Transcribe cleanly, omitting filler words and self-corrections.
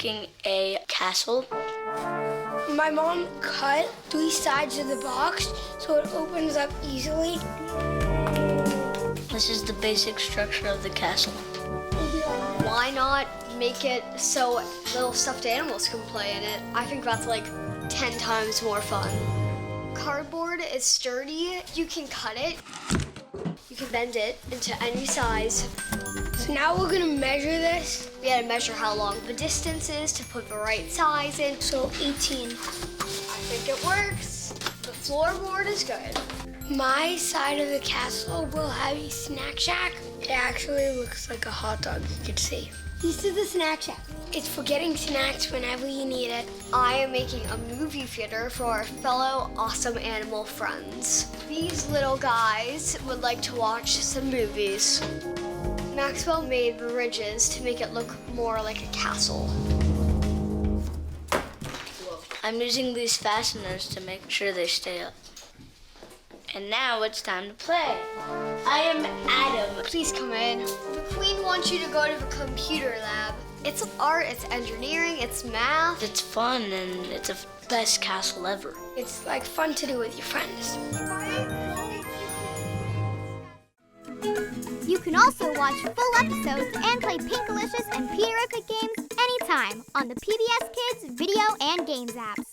making a castle. My mom cut 3 sides of the box so it opens up easily. This is the basic structure of the castle. Why not make it so little stuffed animals can play in it? I think that's like 10 times more fun. Cardboard is sturdy. You can cut it. You can bend it into any size. So now we're gonna measure this. We gotta measure how long the distance is to put the right size in. So 18. I think it works. The floorboard is good. My side of the castle will have a snack shack. It actually looks like a hot dog, you can see. This is the snack shack. It's for getting snacks whenever you need it. I am making a movie theater for our fellow awesome animal friends. These little guys would like to watch some movies. Maxwell made the ridges to make it look more like a castle. I'm using these fasteners to make sure they stay up. And now it's time to play. I am Adam. Please come in. The Queen wants you to go to the computer lab. It's art, it's engineering, it's math. It's fun and it's the best castle ever. It's like fun to do with your friends. You can also watch full episodes and play Pinkalicious and Peter Pick games anytime on the PBS Kids video and games apps.